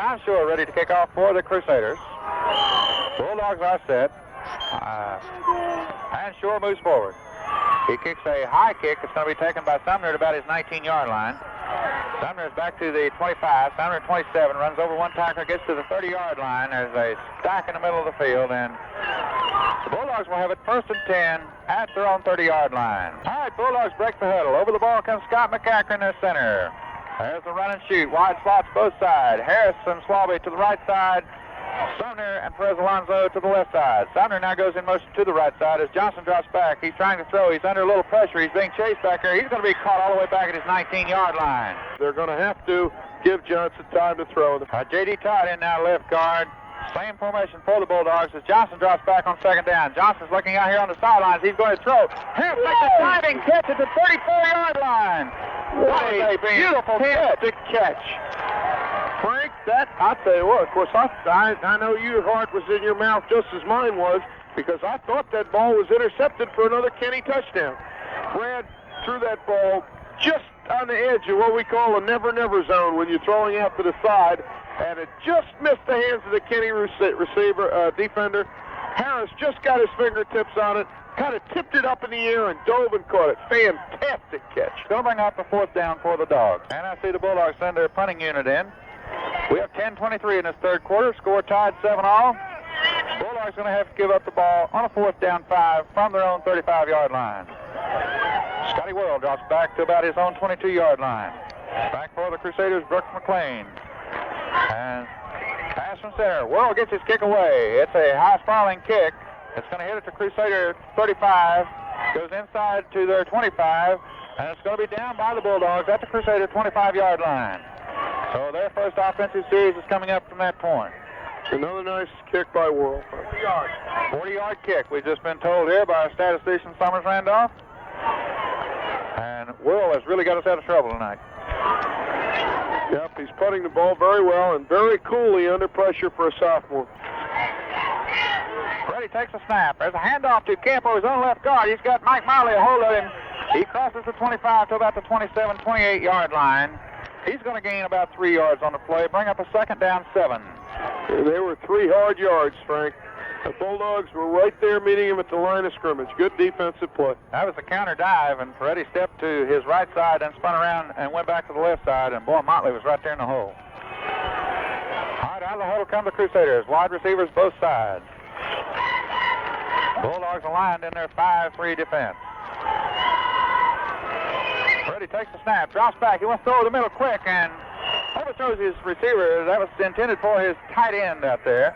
Time Shore ready to kick off for the Crusaders. Bulldogs are set. And Shore moves forward. He kicks a high kick. It's going to be taken by Sumner at about his 19-yard line. Sumner is back to the 25. Sumner at 27, runs over one tackler, gets to the 30-yard line. There's a stack in the middle of the field, and the Bulldogs will have it 1st and 10 at their own 30-yard line. All right, Bulldogs break the huddle. Over the ball comes Scott McCacker in their center. There's the run and shoot. Wide slots both sides. Harris and Swalby to the right side. Sumner and Perez Alonso to the left side. Sumner now goes in motion to the right side as Johnson drops back. He's trying to throw. He's under a little pressure. He's being chased back there. He's going to be caught all the way back at his 19-yard line. They're going to have to give Johnson time to throw. J.D. Todd in now, left guard. Same formation for the Bulldogs as Johnson drops back on 2nd down. Johnson's looking out here on the sidelines. He's going to throw. Harris makes a diving catch at the 34-yard line. What a beautiful catch. Frank, I'll tell you what, of course, I know your heart was in your mouth just as mine was, because I thought that ball was intercepted for another Kenny touchdown. Brad threw that ball just on the edge of what we call a never-never zone when you're throwing out to the side, and it just missed the hands of the Kenny defender. Harris just got his fingertips on it, kind of tipped it up in the air and dove and caught it. Fantastic catch. Going to bring up the 4th down for the Dogs. And I see the Bulldogs send their punting unit in. We have 10:23 in this 3rd quarter. Score tied 7-all. Bulldogs going to have to give up the ball on a 4th down 5 from their own 35-yard line. Scotty Worrell drops back to about his own 22-yard line. Back for the Crusaders, Brooks McLean. And pass from center. Worrell gets his kick away. It's a high spiraling kick. It's going to hit at the Crusader 35. Goes inside to their 25. And it's going to be down by the Bulldogs at the Crusader 25-yard line. So their first offensive series is coming up from that point. Another nice kick by Worrell. 40-yard kick, we've just been told here by our statistician, Summers Randolph. And Worrell has really got us out of trouble tonight. Yep, he's putting the ball very well and very coolly under pressure for a sophomore. Brady takes a snap. There's a handoff to Campo, his own left guard. He's got Mike Miley a hold of him. He crosses the 25 to about the 27, 28-yard line. He's going to gain about 3 yards on the play, bring up a 2nd down 7. They were 3 hard yards, Frank. The Bulldogs were right there meeting him at the line of scrimmage. Good defensive play. That was a counter dive, and Ferretti stepped to his right side and spun around and went back to the left side, and boy, Motley was right there in the hole. All right, out of the huddle come the Crusaders. Wide receivers both sides. Bulldogs aligned in their 5-3 defense. Ferretti takes the snap, drops back. He wants to throw the middle quick and overthrows his receiver. That was intended for his tight end out there.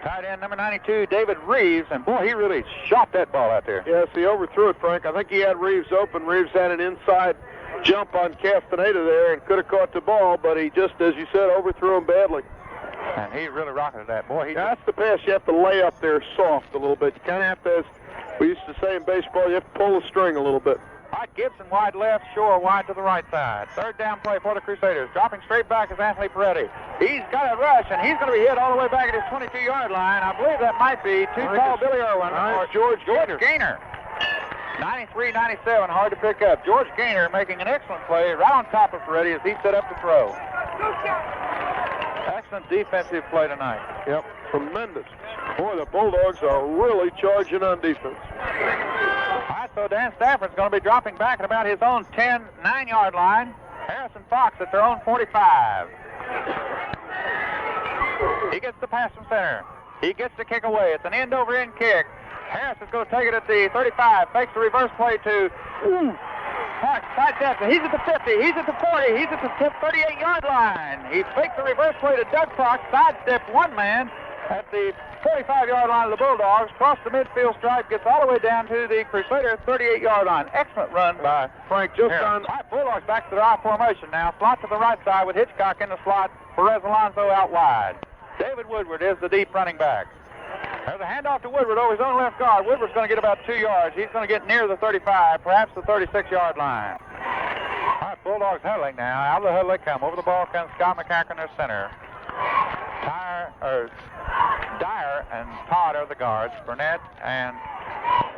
Tight end number 92, David Reeves, and boy, he really shot that ball out there. Yes, he overthrew it, Frank. I think he had Reeves open. Reeves had an inside jump on Castaneda there and could have caught the ball, but he just, as you said, overthrew him badly. And he really rocketed that. Boy, that's the pass you have to lay up there soft a little bit. You kind of have to, as we used to say in baseball, you have to pull the string a little bit. All right, Gibson wide left, Shore wide to the right side. 3rd down play for the Crusaders. Dropping straight back is Anthony Peretti. He's got a rush, and he's going to be hit all the way back at his 22-yard line. I believe that might be too tall Billy Irwin or George Gaynor. 93-97, hard to pick up. George Gaynor making an excellent play right on top of Peretti as he set up to throw. Excellent defensive play tonight. Yep, tremendous. Boy, the Bulldogs are really charging on defense. All right, so Dan Stafford's going to be dropping back at about his own 9-yard line. Harrison Fox at their own 45. He gets the pass from center. He gets the kick away. It's an end-over-end kick. Harris is going to take it at the 35. Fakes the reverse play to Fox. Side step. He's at the 50. He's at the 40. He's at the 38-yard line. He fakes the reverse play to Doug Fox. Sidestep one man at the 45-yard line of the Bulldogs. Cross the midfield stripe. Gets all the way down to the Crusader 38-yard line. Excellent run by Frank. Just Harris. on. All right, Bulldogs back to the I formation now. Slot to the right side with Hitchcock in the slot. Perez Alonso out wide. David Woodward is the deep running back. There's a handoff to Woodward over his own left guard. Woodward's going to get about 2 yards. He's going to get near the 35, perhaps the 36-yard line. All right, Bulldogs huddling now. Out of the huddle they come. Over the ball comes Scott McCacker in their center. Dyer and Todd are the guards. Burnett and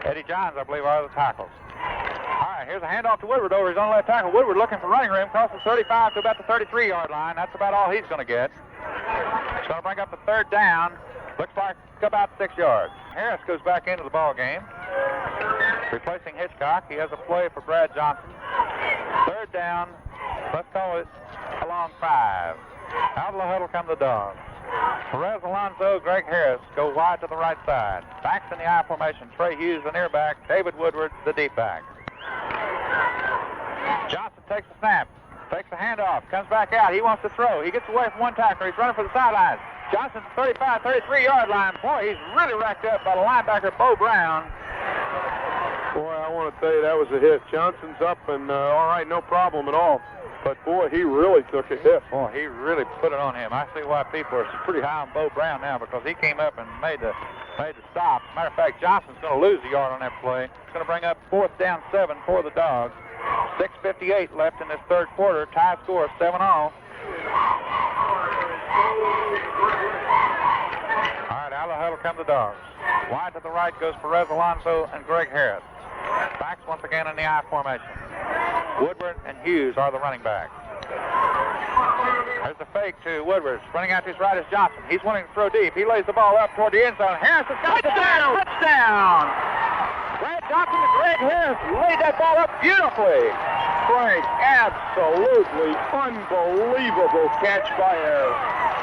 Eddie Johns, I believe, are the tackles. All right, Here's a handoff to Woodward over his own left tackle. Woodward looking for running room, crosses 35 to about the 33-yard line. That's about all he's going to get. It's going to bring up the third down. Looks like about 6 yards. Harris goes back into the ball game, replacing Hitchcock. He has a play for Brad Johnson. Third down. Let's call it along 5. Out of the huddle come the Dogs. Perez Alonso, Greg Harris go wide to the right side. Backs in the I formation. Trey Hughes, the near back. David Woodward, the deep back. Johnson takes the snap. Takes the handoff. Comes back out. He wants to throw. He gets away from one tackler. He's running for the sidelines. Johnson's 35, 33-yard line. Boy, he's really racked up by the linebacker, Bo Brown. Boy, I want to tell you, that was a hit. Johnson's up and all right, no problem at all. But, boy, he really took a hit. Boy, he really put it on him. I see why people are pretty high on Bo Brown now, because he came up and made the stop. Matter of fact, Johnson's going to lose a yard on that play. It's going to bring up 4th down 7 for the Dogs. 6:58 left in this third quarter. Tie score 7-all. All right, out of the huddle come the Dogs. Wide to the right goes Perez Alonso and Greg Harris. Backs once again in the I formation. Woodward and Hughes are the running backs. There's the fake to Woodward. Running out to his right is Johnson. He's wanting to throw deep. He lays the ball up toward the end zone. Harris has got it down. Touchdown! Brad Johnson and Greg Harris laid that ball up beautifully. Frank, absolutely unbelievable catch by Harris.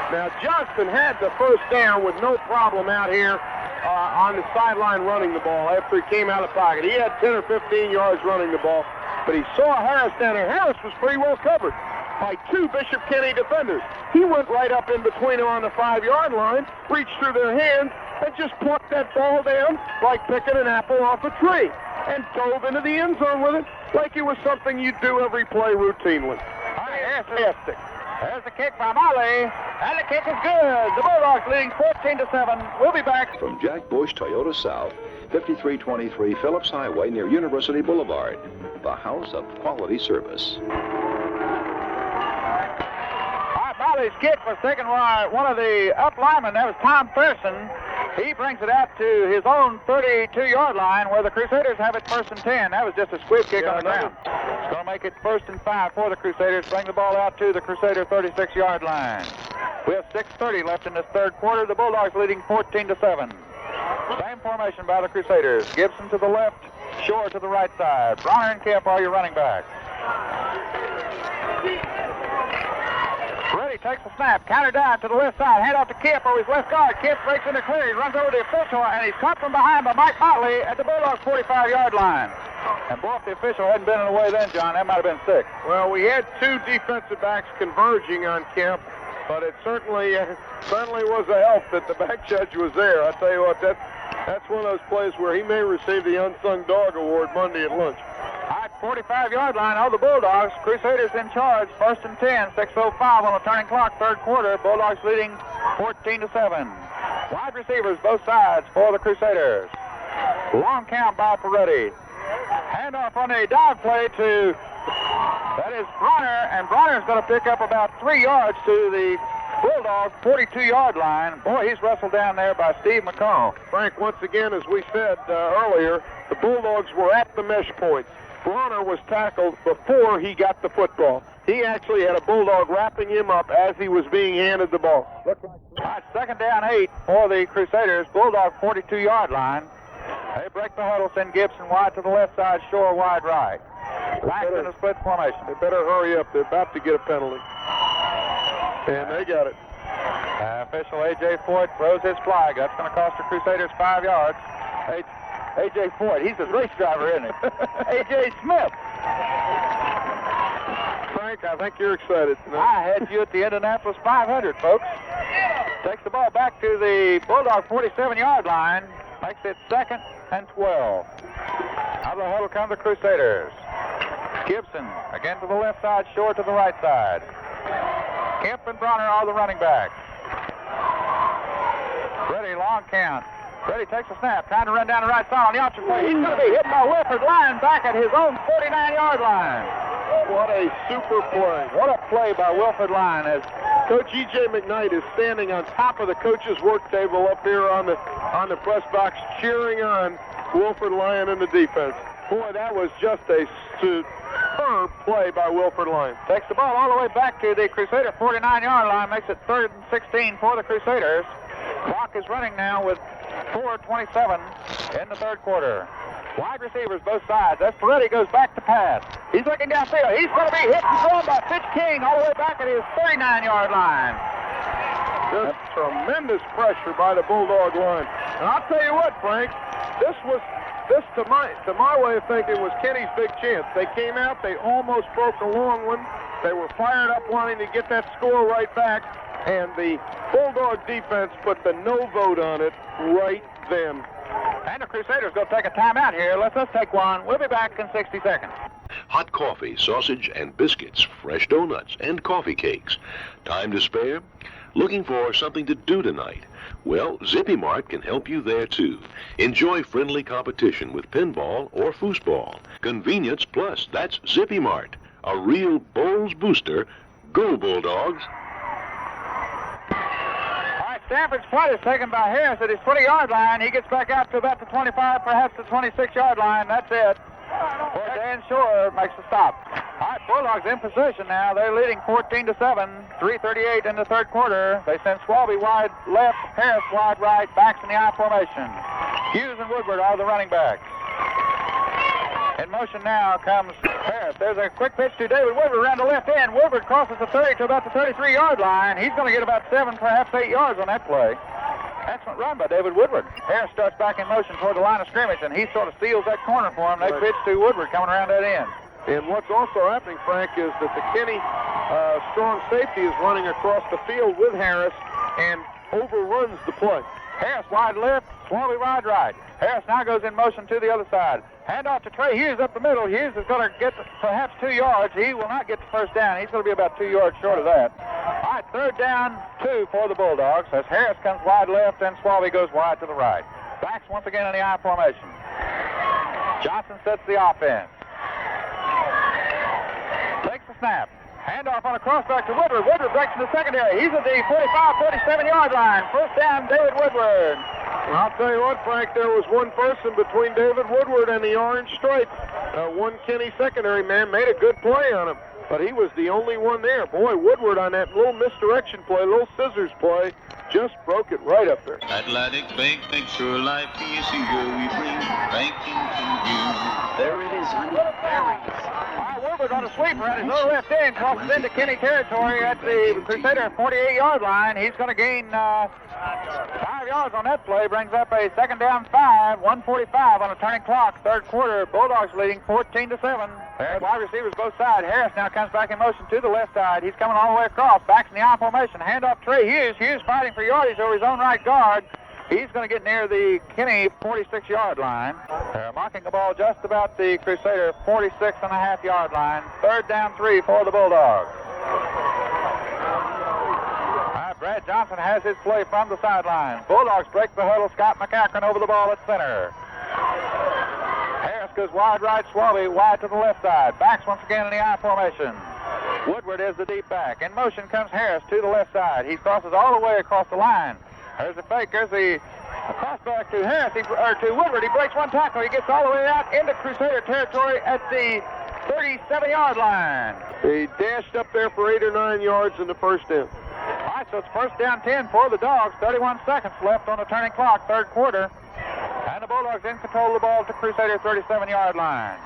Now, Johnson had the first down with no problem out here on the sideline running the ball after he came out of the pocket. He had 10 or 15 yards running the ball, but he saw Harris down there. Harris was pretty well covered by 2 Bishop Kenny defenders. He went right up in between them on the 5-yard line, reached through their hands, and just plucked that ball down like picking an apple off a tree, and dove into the end zone with it like it was something you'd do every play routinely. Fantastic. There's the kick by Molly, and the kick is good. The Bulldogs leading 14-7. We'll be back. From Jack Bush Toyota South, 5323 Phillips Highway near University Boulevard, the house of quality service. Molly's kick was taken by one of the up linemen. That was Tom Pearson. He brings it out to his own 32-yard line where the Crusaders have it 1st and 10. That was just a squib kick on the ground. It's going to make it 1st and 5 for the Crusaders. Bring the ball out to the Crusader 36-yard line. We have 6:30 left in this third quarter. The Bulldogs leading 14-7. Same formation by the Crusaders. Gibson to the left, Shore to the right side. Bronner and Kemp are your running backs. Reddy takes the snap, counter down to the left side, hand off to Kemp over his left guard. Kemp breaks into clear, he runs over the official, and he's caught from behind by Mike Motley at the Bulldogs' 45-yard line. And boy, if the official hadn't been in the way then, John, that might have been 6. Well, we had 2 defensive backs converging on Kemp, but it certainly was a help that the back judge was there. I tell you what, that's one of those plays where he may receive the Unsung Dog Award Monday at lunch. All right, 45-yard line of the Bulldogs. Crusaders in charge, 1st and 10, 6:05 on the turning clock, third quarter. Bulldogs leading 14-7. Wide receivers both sides for the Crusaders. Long count by Peretti. Handoff on a dive play to, that is Bronner, and Bronner's going to pick up about 3 yards to the Bulldog 42-yard line. Boy, he's wrestled down there by Steve McCall. Frank, once again, as we said earlier, the Bulldogs were at the mesh point. Bronner was tackled before he got the football. He actually had a Bulldog wrapping him up as he was being handed the ball. All right, 2nd down 8 for the Crusaders. Bulldog 42-yard line. They break the huddle, send Gibson wide to the left side, Shore wide right. Back in a split formation. They better hurry up. They're about to get a penalty. And they got it. Official A.J. Foyt throws his flag. That's going to cost the Crusaders 5 yards. A.J. Foyt, he's a race driver, isn't he? A.J. Smith. Frank, I think you're excited. I had you at the Indianapolis 500, folks. Takes the ball back to the Bulldog 47-yard line. Makes it 2nd and 12. Out of the huddle come the Crusaders. Gibson again to the left side, Shore to the right side. Kemp and Bronner are the running backs. Ready, long count. Ready takes a snap, trying to run down the right side on the option play. He's going to be hit by Wilford Lyon back at his own 49-yard line. What a super play. What a play by Wilford Lyon as Coach E.J. McKnight is standing on top of the coach's work table up here on the press box cheering on Wilford Lyon and the defense. Boy, that was just a superb play by Wilford Lyons. Takes the ball all the way back to the Crusader 49-yard line, makes it 3rd and 16 for the Crusaders. Clock is running now with 4:27 in the third quarter. Wide receivers both sides. As Ferretti goes back to pass. He's looking downfield. He's going to be hit and thrown by Fitch King all the way back at his 39-yard line. Just tremendous pressure by the Bulldog line. And I'll tell you what, Frank, this to my way of thinking was Kenny's big chance. They came out, they almost broke a long one. They were fired up wanting to get that score right back, and the Bulldog defense put the no vote on it right then. And the Crusaders going to take a timeout here. Let's take one. We'll be back in 60 seconds. Hot coffee, sausage, and biscuits, fresh donuts, and coffee cakes. Time to spare? Looking for something to do tonight? Well, Zippy Mart can help you there, too. Enjoy friendly competition with pinball or foosball. Convenience plus, that's Zippy Mart. A real Bolles booster. Go Bulldogs! Stanford's punt is taken by Harris at his 20-yard line. He gets back out to about the 25, perhaps the 26-yard line. That's it. Boy, Dan Shore makes the stop. All right, Bulldogs in possession now. They're leading 14-7, 3:38 in the third quarter. They send Swalby wide left, Harris wide right, backs in the I formation. Hughes and Woodward are the running backs. In motion now comes Harris. There's a quick pitch to David Woodward around the left end. Woodward crosses the 30 to about the 33-yard line. He's going to get about 7, perhaps 8 yards on that play. Excellent run by David Woodward. Harris starts back in motion toward the line of scrimmage, and he sort of seals that corner for him. They pitch to Woodward coming around that end. And what's also happening, Frank, is that the Kenny strong safety is running across the field with Harris and overruns the play. Harris wide left, Swalby wide right. Harris now goes in motion to the other side. Hand off to Trey Hughes up the middle. Hughes is going to get perhaps 2 yards. He will not get the first down. He's going to be about 2 yards short of that. All right, 3rd down, 2 for the Bulldogs as Harris comes wide left and Swalby goes wide to the right. Backs once again in the I formation. Johnson sets the offense. Takes the snap. Handoff on a crossback to Woodward. Woodward breaks in the secondary. He's at the 45, 47-yard line. First down, David Woodward. I'll tell you what, Frank, there was one person between David Woodward and the orange stripes. One Kenny secondary man made a good play on him, but he was the only one there. Boy, Woodward on that little misdirection play, little scissors play, just broke it right up there. Atlantic Bank, make sure life is easier. We bring banking to you. There it is, honey. There it is. Woodward on a sweeper at his lower left end, crosses into Kenny territory at the Crusader 48-yard line. He's going to gain 5 yards on that play, brings up a 2nd down 5, 1:45 on a turning clock. Third quarter, Bulldogs leading 14-7. There's wide receivers both sides. Harris now comes back in motion to the left side. He's coming all the way across, backs in the I formation. Handoff Trey Hughes. Hughes fighting for yardage over his own right guard. He's going to get near the Kenny 46-yard line. They're marking the ball just about the Crusader 46.5-yard line. 3rd down 3 for the Bulldogs. Brad Johnson has his play from the sideline. Bulldogs break the huddle. Scott McCachran over the ball at center. Harris goes wide right, Swalby wide to the left side. Backs once again in the I formation. Woodward is the deep back. In motion comes Harris to the left side. He crosses all the way across the line. There's the fake. There's the crossback to Harris, to Woodward. He breaks one tackle. He gets all the way out into Crusader territory at the 37-yard line. He dashed up there for 8 or 9 yards in the first down. All right, so it's first down 10 for the Dogs. 31 seconds left on the turning clock, third quarter. And the Bulldogs in control of the ball to Crusader 37-yard line.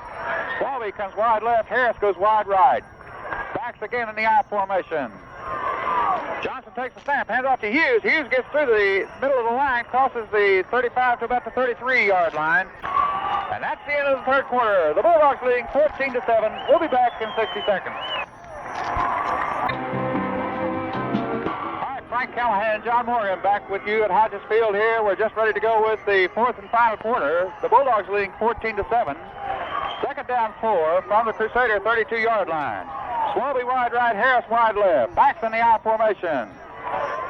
Swalby comes wide left. Harris goes wide right. Backs again in the I formation. Johnson takes the snap, hands off to Hughes. Hughes gets through the middle of the line, crosses the 35 to about the 33-yard line. And that's the end of the third quarter. The Bulldogs leading 14-7. We'll be back in 60 seconds. All right, Frank Callahan and John Morgan back with you at Hodges Field here. We're just ready to go with the fourth and final quarter. The Bulldogs leading 14-7. 2nd down 4 from the Crusader 32-yard line. Swalby wide right, Harris wide left. Backs in the I formation.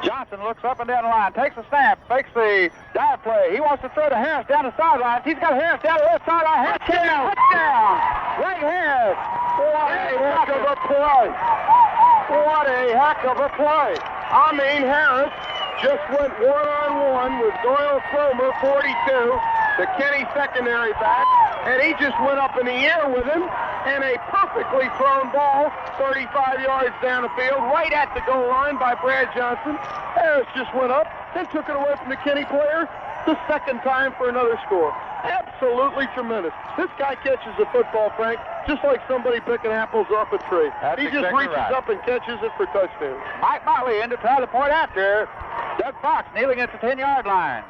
Johnson looks up and down the line, takes a snap, fakes the dive play. He wants to throw to Harris down the sidelines. He's got Harris down the left sideline. Harris touchdown! Ray Harris. What a heck of a play. What a heck of a play. I mean, Harris just went one-on-one with Doyle Cromer, 42, the Kenny secondary back, and he just went up in the air with him, and a perfectly thrown ball 35 yards down the field, right at the goal line by Brad Johnson. Harris just went up and took it away from the Kenny player the second time for another score. Absolutely tremendous. This guy catches the football, Frank, just like somebody picking apples off a tree. He just reaches up and catches it for touchdown. Mike Motley in to try the point after. Doug Fox kneeling at the 10-yard line.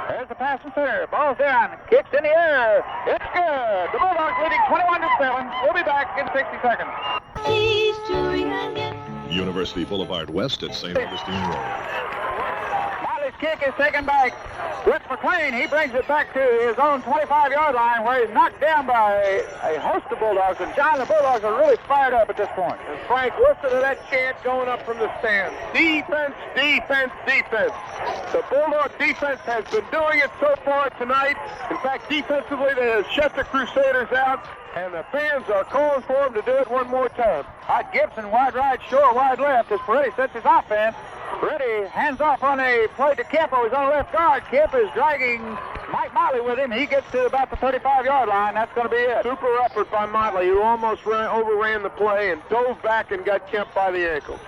There's the pass from center. Ball's down. Kicks in the air. It's good. The Bulldogs leading 21-7. We'll be back in 60 seconds. University Boulevard West at St. Augustine Road. Motley's kick is taken back. Rich McLean, he brings it back to his own 25-yard line where he's knocked down by a host of Bulldogs. And John, the Bulldogs are really fired up at this point. And Frank, listen to that chant going up from the stands. Defense, defense, defense. The Bulldog defense has been doing it so far tonight. In fact, defensively, they have shut the Crusaders out, and the fans are calling for them to do it one more time. Hot Gibson, wide right, Shore, wide left as Peretti sets his offense. Peretti hands off on a play to Kemp, who's on the left guard. Kemp is dragging Mike Motley with him. He gets to about the 35-yard line. That's going to be it. Super effort by Motley, who almost overran the play and dove back and got Kemp by the ankles.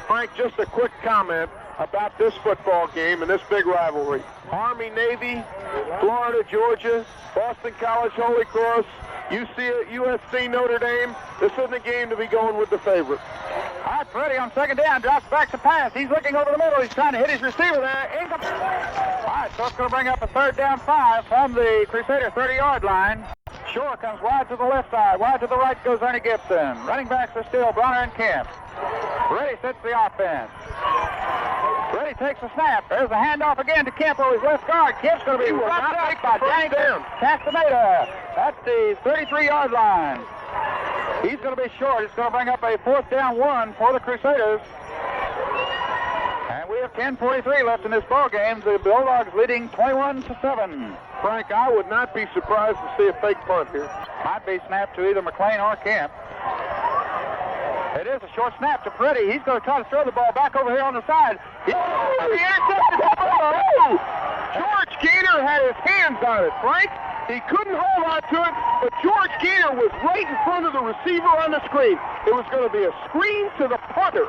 Frank, just a quick comment about this football game and this big rivalry. Army-Navy, Florida-Georgia, Boston College Holy Cross, USC Notre Dame. This isn't a game to be going with the favorite. All right, Peretti on second down, drops back to pass. He's looking over the middle. He's trying to hit his receiver there. All right, so it's going to bring up a 3rd down 5 from the Crusader 30-yard line. Shore comes wide to the left side. Wide to the right goes Ernie Gibson. Running backs are still Bronner and Kemp. Peretti sets the offense. Peretti takes the snap. There's a handoff again to Kemp over his left guard. Kemp's going to be wrapped up by Daniel Castaneda. That's the 33-yard line. He's going to be short. It's going to bring up a 4th down 1 for the Crusaders. And we have 10:43 left in this ball game. The Bulldogs leading 21-7. Frank, I would not be surprised to see a fake punt here. Might be snapped to either McLean or Kemp. It is a short snap to Peretti. He's going to try to throw the ball back over here on the side. He intercepted the ball. George Gator had his hands on it, Frank. He couldn't hold on to it, but George Gator was right in front of the receiver on the screen. It was going to be a screen to the punter,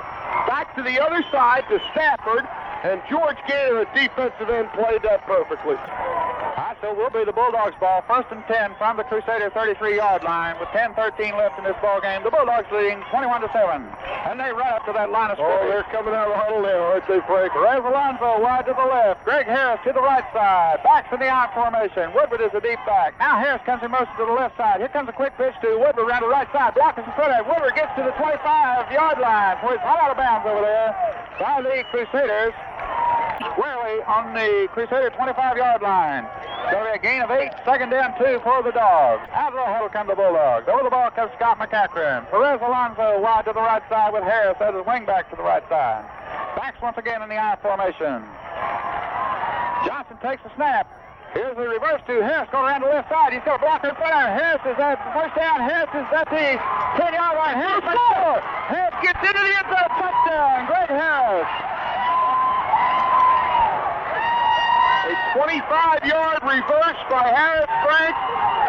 back to the other side to Stafford, and George Gator, the defensive end, played that perfectly. All right, so will be the Bulldogs ball. 1st and 10 from the Crusader 33-yard line with 10:13 left in this ball game. The Bulldogs leading 21-7. And they run up to that line of scrimmage. Oh, they're coming out of the huddle now, aren't they, Frank? Perez Alonso wide to the left. Greg Harris to the right side. Backs in the I formation. Woodward is the deep back. Now Harris comes in motion to the left side. Here comes a quick pitch to Woodward around the right side. Block is in front of it. Woodward gets to the 25-yard line. So he's right out of bounds over there by the Crusaders. Squarely on the Crusader 25-yard line. So a gain of 8, 2nd down 2 for the Dogs. Out of the huddle come the Bulldogs. Over the ball comes Scott McCachran. Perez Alonso wide to the right side with Harris as a wing back to the right side. Backs once again in the I formation. Johnson takes the snap. Here's the reverse to Harris going around the left side. He's got a blocker in front of him. Harris is at the 1st down. Harris is at the 10-yard line. Harris scores. Harris gets into the end zone. Touchdown. Greg Harris. A 25-yard reverse by Harris, Frank.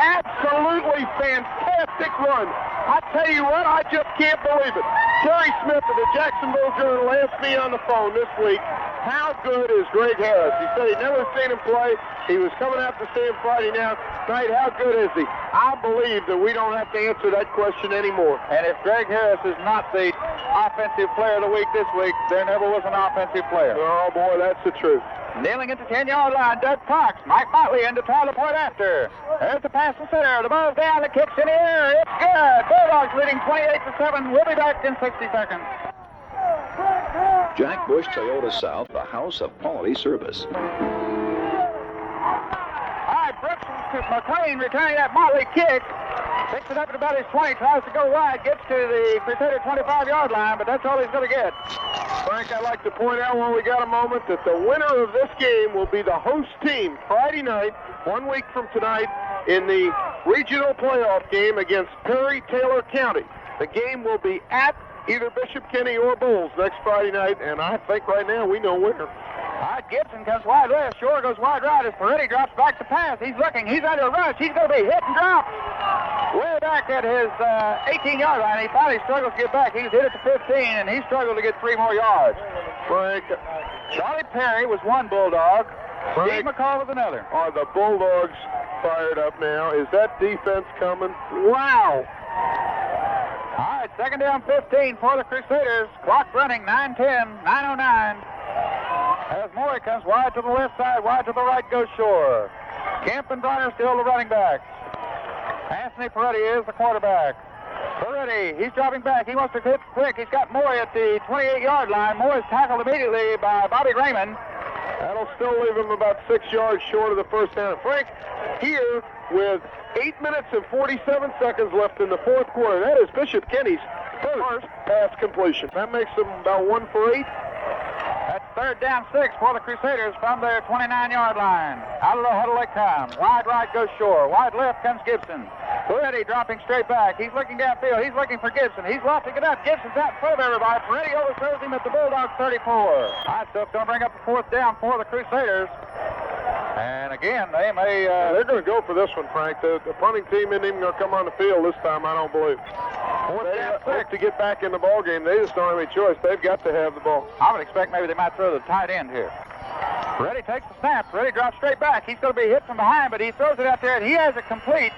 Absolutely fantastic run. I tell you what, I just can't believe it. Terry Smith of the Jacksonville Journal asked me on the phone this week, how good is Greg Harris? He said he'd never seen him play. He was coming out to see him Friday night. How good is he? I believe that we don't have to answer that question anymore. And if Greg Harris is not the offensive player of the week this week, there never was an offensive player. Oh, boy, that's the truth. Kneeling at the 10-yard line, Doug Fox. Mike Motley in to try the point after. There's the pass to center. The ball's down. The kick's in the air. It's good. Bulldogs leading 28-7. We'll be back in 60 seconds. Jack Bush Toyota South, the house of quality service. All right, Brooks McLean returning that Motley kick. Picks it up at about his 20, tries to go wide, gets to the Crusader 25-yard line, but that's all he's going to get. Frank, I'd like to point out when we got a moment that the winner of this game will be the host team Friday night, 1 week from tonight, in the regional playoff game against Perry Taylor County. The game will be at either Bishop Kenny or Bulls next Friday night, and I think right now we know winner. All right, Gibson comes wide left. Shore goes wide right as Peretti drops back to pass. He's looking. He's under a rush. He's going to be hit and dropped. Way back at his 18-yard line. He finally struggled to get back. He was hit at the 15, and he struggled to get 3 more yards. Frank, Charlie Perry was one Bulldog. Steve McCall was another. Are the Bulldogs fired up now? Is that defense coming? Wow! All right, second down 15 for the Crusaders. Clock running, 9:10, 9:09. As Morey comes wide to the left side, wide to the right goes Shore. Kemp and Bronner still the running backs. Anthony Peretti is the quarterback. Peretti, he's dropping back. He wants to hit quick. He's got Morey at the 28-yard line. Morey's tackled immediately by Bobby Raymond. That'll still leave him about 6 yards short of the first down. Frank, here with 8 minutes and 47 seconds left in the fourth quarter. That is Bishop Kenny's first pass completion. That makes them about 1 for 8. That's third down 6 for the Crusaders from their 29-yard line. Out of the huddle they come. Wide right goes Shore. Wide left comes Gibson. Peretti dropping straight back. He's looking downfield. He's looking for Gibson. He's lofting it up. Gibson's out in front of everybody. Peretti overthrows him at the Bulldogs 34. All right, so it's going to bring up the fourth down for the Crusaders. And again, they may... they're going to go for this one, Frank. The punting team isn't even going to come on the field this time, I don't believe. They hope to get back in the ball game. They just don't have any choice. They've got to have the ball. I would expect maybe they might throw the tight end here. Peretti takes the snap. Peretti drops straight back. He's going to be hit from behind, but he throws it out there, and he has it complete.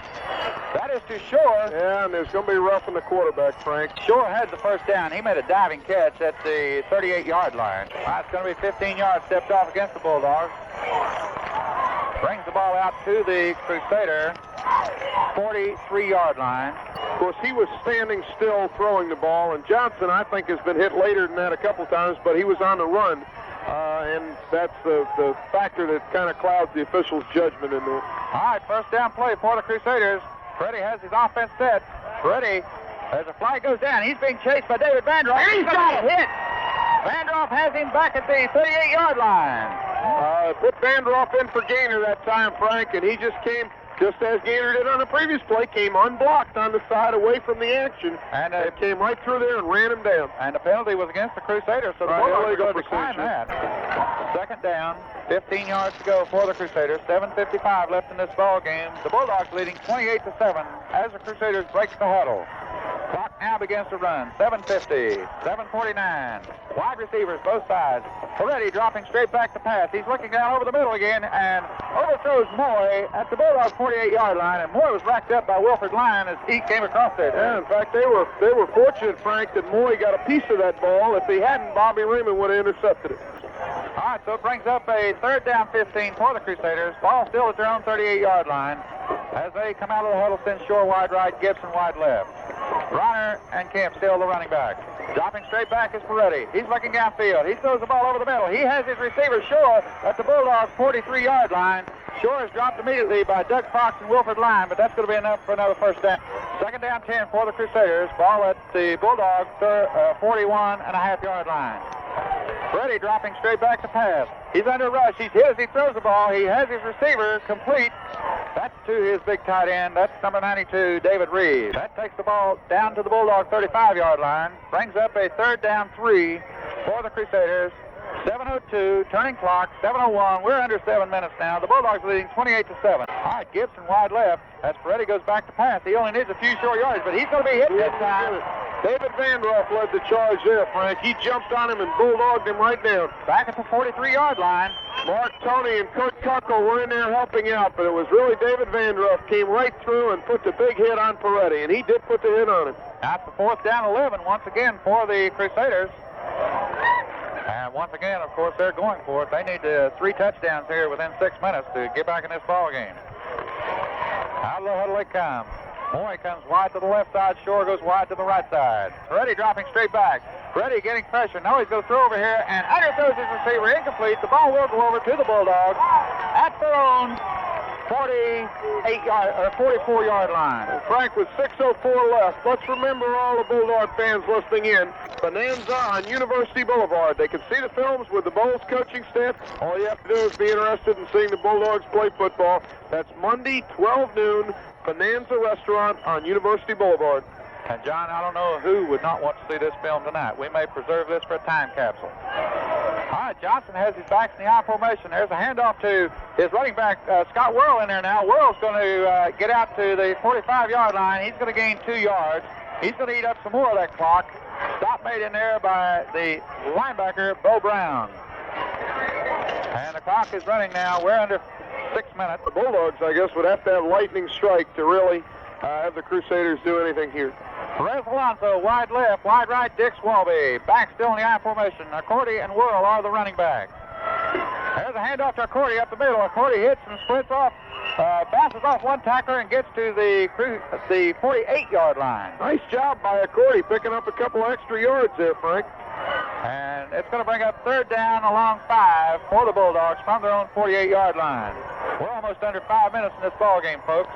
That is to Shore. Yeah, and there's going to be roughing the quarterback, Frank. Shore had the first down. He made a diving catch at the 38-yard line. It's going to be 15 yards stepped off against the Bulldogs. Brings the ball out to the Crusader 43-yard line. Of course, he was standing still throwing the ball, and Johnson, I think, has been hit later than that a couple times, but he was on the run, and that's the factor that kind of clouds the official's judgment in there. All right, first down play for the Crusaders. Peretti has his offense set. Peretti, as a flag goes down, he's being chased by David Vandroff. He's got a hit. Vandroff has him back at the 38-yard line. Put Vandroff in for Gaynor that time, Frank, and he just came, just as Gaynor did on the previous play, came unblocked on the side away from the action, and it came right through there and ran him down. And the penalty was against the Crusaders, so the Bulldogs are going to decline that. Second down, 15 yards to go for the Crusaders. 7:55 left in this ball game. The Bulldogs leading 28-7 as the Crusaders break the huddle. Clock now begins to run. 7:50, 7:49. Wide receivers, both sides. Peretti dropping straight back to pass. He's looking down over the middle again and overthrows Morey at the Bulldogs' 48-yard line. And Morey was racked up by Wilfred Lyon as he came across there. Yeah, in fact, they were fortunate, Frank, that Morey got a piece of that ball. If he hadn't, Bobby Raymond would have intercepted it. All right, so it brings up a third down 15 for the Crusaders. Ball still at their own 38-yard line. As they come out of the huddle, send Shore wide right, Gibson wide left. Bronner and Kemp still the running back. Dropping straight back is Peretti. He's looking downfield. He throws the ball over the middle. He has his receiver Shore at the Bulldogs' 43-yard line. Shore is dropped immediately by Doug Fox and Wilfred Lyon, but that's going to be enough for another first down. Second down 10 for the Crusaders. Ball at the Bulldogs' 41.5-yard line. Peretti dropping straight back to pass. He's under rush. He's hit as he throws the ball. He has his receiver complete. That's to his big tight end. That's number 92, David Reed. That takes the ball down to the Bulldog 35-yard line. Brings up a third down 3 for the Crusaders. 7:02, turning clock, 7:01. We're under 7 minutes now. The Bulldogs leading 28-7. All right, Gibson wide left as Peretti goes back to pass. He only needs a few short yards, but he's going to be hit this time. David Vandroff led the charge there, Frank. He jumped on him and bulldogged him right down. Back at the 43-yard line. Mark Tony and Kurt Kuckel were in there helping out, but it was really David Vandroff came right through and put the big hit on Peretti, and he did put the hit on him. That's the fourth down 11 once again for the Crusaders. And once again, of course, they're going for it. They need 3 touchdowns here within 6 minutes to get back in this ball game. Out of the huddle they come. Morey comes wide to the left side. Shore goes wide to the right side. Peretti dropping straight back. Peretti getting pressure. Now he's going to throw over here and underthrows his receiver. Incomplete. The ball will go over to the Bulldogs at their own 44-yard line. Frank, with 6:04 left, let's remember all the Bulldog fans listening in. Bonanza on University Boulevard. They can see the films with the Bolles coaching staff. All you have to do is be interested in seeing the Bulldogs play football. That's Monday, 12 noon, Bonanza Restaurant on University Boulevard. And John, I don't know who would not want to see this film tonight. We may preserve this for a time capsule. All right, Johnson has his backs in the I formation. There's a handoff to his running back, Scott Whirl, in there now. Whirl's going to get out to the 45-yard line. He's going to gain 2 yards. He's going to eat up some more of that clock. Stop made in there by the linebacker, Bo Brown. And the clock is running now. We're under 6 minutes. The Bulldogs, I guess, would have to have lightning strike to really have the Crusaders do anything here. Perez Alonso, wide left, wide right, Dix Walby. Back still in the I formation. Accordi and Whirl are the running backs. There's a handoff to Accordi up the middle. Accordi hits and splits off, bounces off one tackler and gets to the 48-yard line. Nice job by Accordi, picking up a couple extra yards there, Frank. And it's going to bring up 3rd down along 5 for the Bulldogs from their own 48-yard line. We're almost under 5 minutes in this ball game, folks.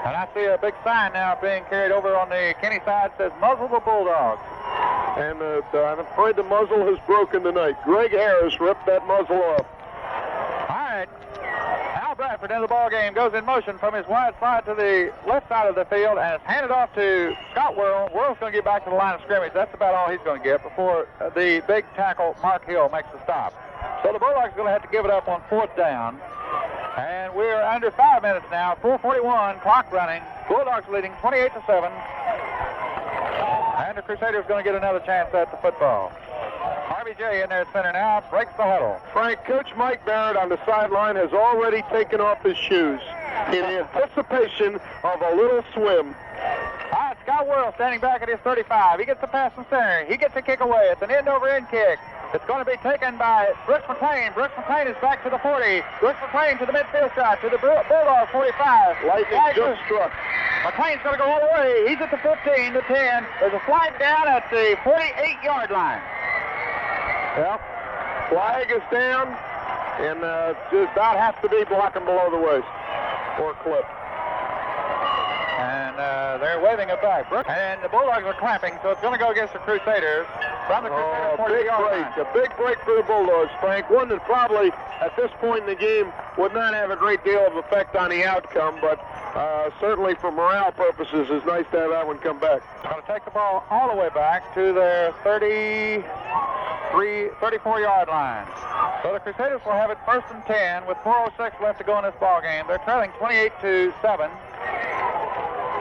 And I see a big sign now being carried over on the Kenny side that says, "Muzzle the Bulldogs." And I'm afraid the muzzle has broken tonight. Greg Harris ripped that muzzle off. All right. Al Bradford in the ball game goes in motion from his wide side to the left side of the field and is handed off to Scott Whirl. Whirl's going to get back to the line of scrimmage. That's about all he's going to get before the big tackle, Mark Hill, makes the stop. So the Bulldogs are going to have to give it up on 4th down. And we're under 5 minutes now. 4:41, clock running. Bulldogs leading 28-7. And the Crusaders going to get another chance at the football. RBJ in there at center now, breaks the huddle. Frank, Coach Mike Barrett on the sideline has already taken off his shoes in anticipation of a little swim. All right, Scott Whirl standing back at his 35. He gets the pass from center. He gets a kick away. It's an end-over-end kick. It's going to be taken by Brooks McLean. Brooks McLean is back to the 40. Brooks McLean to the midfield side, to the Bulldog 45. Lightning just struck. McLean's going to go all the way. He's at the 15, the 10. There's a flag down at the 48-yard line. Well, flag is down, and just about has to be blocking below the waist or clip. And they're waving it back. And the Bulldogs are clamping, so it's going to go against the Crusaders from the Crusaders 48-yard line. A big break for the Bulldogs, Frank. One that probably, at this point in the game, would not have a great deal of effect on the outcome, but certainly for morale purposes, it's nice to have that one come back. Going to take the ball all the way back to their 34-yard line. So the Crusaders will have it 1st and 10 with 4:06 left to go in this ball game. They're trailing 28-7.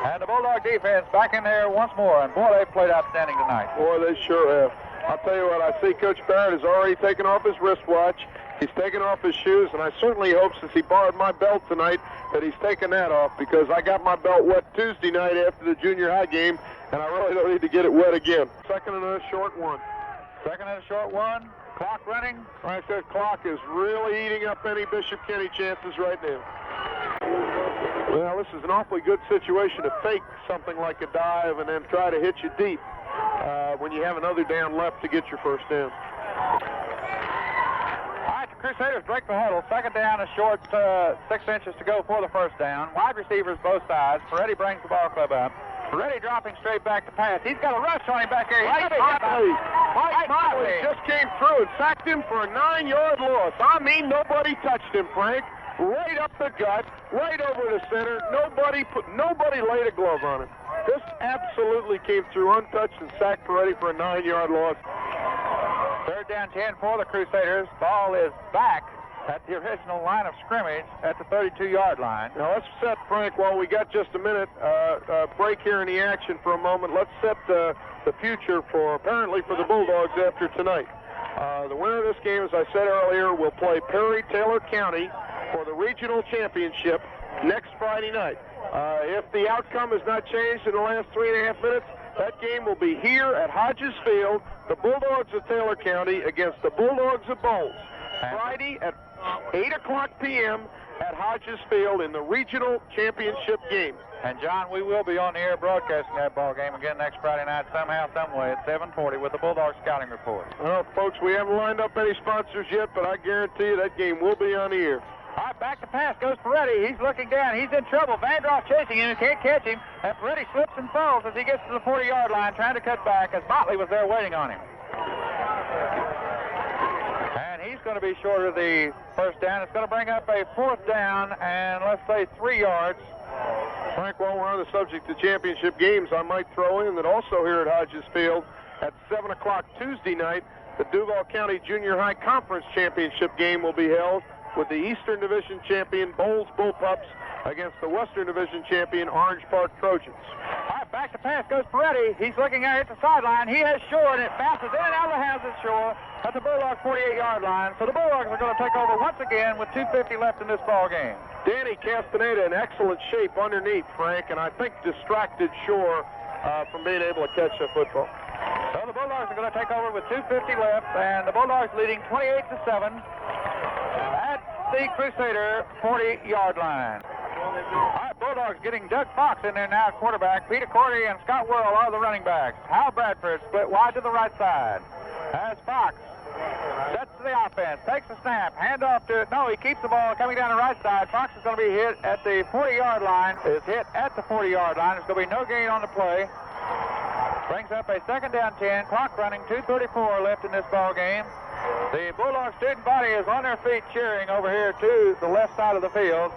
And the Bulldog defense back in there once more. And boy, they've played outstanding tonight. Boy, they sure have. I'll tell you what, I see Coach Barrett has already taken off his wristwatch. He's taken off his shoes, and I certainly hope, since he borrowed my belt tonight, that he's taken that off, because I got my belt wet Tuesday night after the junior high game, and I really don't need to get it wet again. 2nd and a short 1. 2nd and a short 1. Clock running. Frank, that clock is really eating up any Bishop Kenny chances right now. Well, this is an awfully good situation to fake something like a dive and then try to hit you deep when you have another down left to get your 1st down. All right, the Crusaders break the huddle. 2nd down, a short 6 inches to go for the 1st down. Wide receivers both sides. Ferretti brings the ball club up. Ferretti dropping straight back to pass. He's got a rush on him back there. Mike Motley just came through and sacked him for a 9-yard loss. I mean, nobody touched him, Frank. Right up the gut, right over the center. Nobody laid a glove on him. Just absolutely came through untouched and sacked Ferretti for a 9-yard loss. 3rd down 10 for the Crusaders. Ball is back at the original line of scrimmage at the 32-yard line. Now let's set, Frank, while we got just a minute, break here in the action for a moment. Let's set the future apparently for the Bulldogs after tonight. The winner of this game, as I said earlier, will play Perry Taylor County for the regional championship next Friday night. If the outcome has not changed in the last 3.5 minutes, that game will be here at Hodges Field, the Bulldogs of Taylor County against the Bulldogs of Bolles. Friday at 8 o'clock p.m. at Hodges Field in the regional championship game. And, John, we will be on the air broadcasting that ball game again next Friday night somehow, some way at 7:40 with the Bulldog Scouting Report. Well, folks, we haven't lined up any sponsors yet, but I guarantee you that game will be on the air. All right, back to pass goes Ferretti. He's looking down. He's in trouble. Vandross chasing him. Can't catch him. And Ferretti slips and falls as he gets to the 40-yard line trying to cut back as Motley was there waiting on him. And he's going to be short of the 1st down. It's going to bring up a 4th down and, let's say, 3 yards. Frank, while we're on the subject of championship games, I might throw in that also here at Hodges Field, at 7 o'clock Tuesday night, the Duval County Junior High Conference Championship game will be held with the Eastern Division champion Bolles Bullpups against the Western Division champion Orange Park Trojans. All right, back to pass goes Peretti. He's looking at the sideline. He has Shore, and it bounces in and out of the hands of Shore at the Bulldog 48-yard line. So the Bulldogs are going to take over once again with 2:50 left in this ball game. Danny Castaneda in excellent shape underneath, Frank, and I think distracted Shore from being able to catch the football. So the Bulldogs are going to take over with 2:50 left, and the Bulldogs leading 28-7 at the Crusader 40-yard line. All right, Bulldogs getting Doug Fox in there now at quarterback. Peter Cordy and Scott Worrell are the running backs. Hal Bradford split wide to the right side. As Fox sets the offense, takes the snap, hand off to, no, he keeps the ball coming down the right side. Fox is going to be hit at the 40-yard line. Is hit at the 40-yard line. There's going to be no gain on the play. Brings up a 2nd down 10. Clock running, 2:34 left in this ball game. The Bulldog student body is on their feet cheering over here to the left side of the field.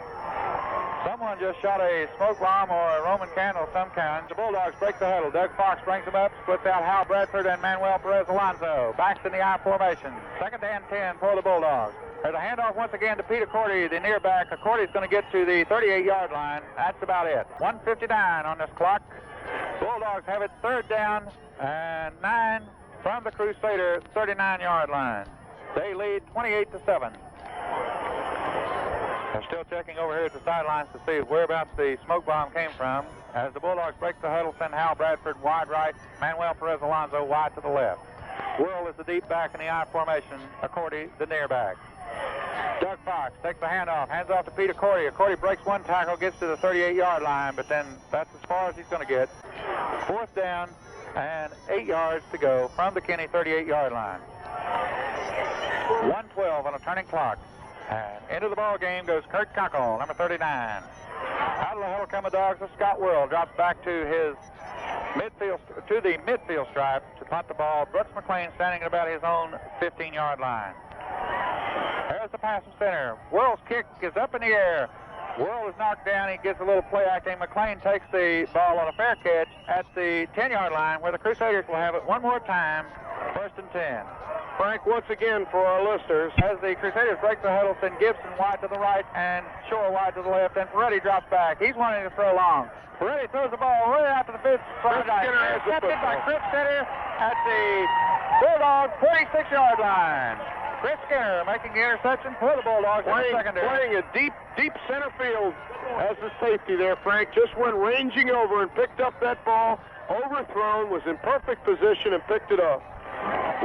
Someone just shot a smoke bomb or a Roman candle of some kind. The Bulldogs break the huddle. Doug Fox brings them up, splits out Hal Bradford and Manuel Perez Alonso. Backs in the I formation. 2nd and 10 for the Bulldogs. There's a handoff once again to Peter Cordy, the near back. Cordy's going to get to the 38-yard line. That's about it. 1:59 on this clock. Bulldogs have it 3rd down and 9 from the Crusader 39-yard line. They lead 28-7. They're still checking over here at the sidelines to see whereabouts the smoke bomb came from. As the Bulldogs break the huddle, send Hal Bradford wide right, Manuel Perez Alonso wide to the left. Worrell is the deep back in the I formation, Cordy the near back. Doug Fox takes the handoff, hands off to Peter Cordy. Cordy breaks one tackle, gets to the 38-yard line, but then that's as far as he's going to get. 4th down and 8 yards to go from the Kenny 38-yard line. 1:12 on a turning clock. And into the ball game goes Kurt Cockle, number 39. Out of the huddle come the Dogs of Scott Worrell. Drops back to his the midfield stripe to punt the ball. Brooks McLean standing at about his own 15-yard line. There's the pass from center. Worrell's kick is up in the air. Worrell is knocked down. He gets a little play acting. McLean takes the ball on a fair catch at the 10-yard line where the Crusaders will have it one more time. 1st and 10. Frank, once again for our listeners, as the Crusaders break the huddle, send Gibson wide to the right and Shore wide to the left, and Peretti drops back. He's wanting to throw long. Peretti throws the ball right after the 5th. Intercepted by Chris Skinner at the Bulldog 46-yard line. Chris Skinner making the interception for the Bulldogs in the secondary. Playing a deep center field as the safety there, Frank. Just went ranging over and picked up that ball. Overthrown, was in perfect position and picked it up.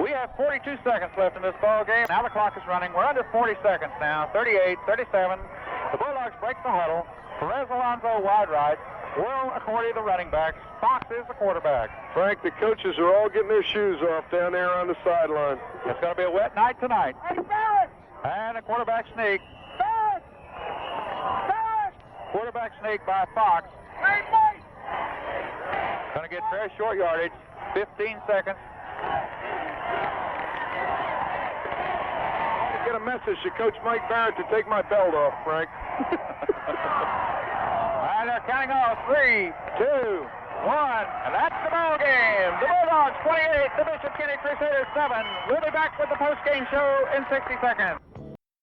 We have 42 seconds left in this ball game. Now the clock is running. We're under 40 seconds now. 38, 37. The Bulldogs break the huddle. Perez Alonso wide right. Worrell Accordi the running backs. Fox is the quarterback. Frank, the coaches are all getting their shoes off down there on the sideline. It's going to be a wet night tonight. And a quarterback sneak. Quarterback sneak by Fox. Going to get very short yardage. 15 seconds. Get a message to Coach Mike Barrett to take my belt off, Frank. And they're counting off. 3, 2, 1. And that's the ball game. The Bulldogs 28, the Bishop Kenny Crusaders 7. We'll be back with the post-game show in 60 seconds.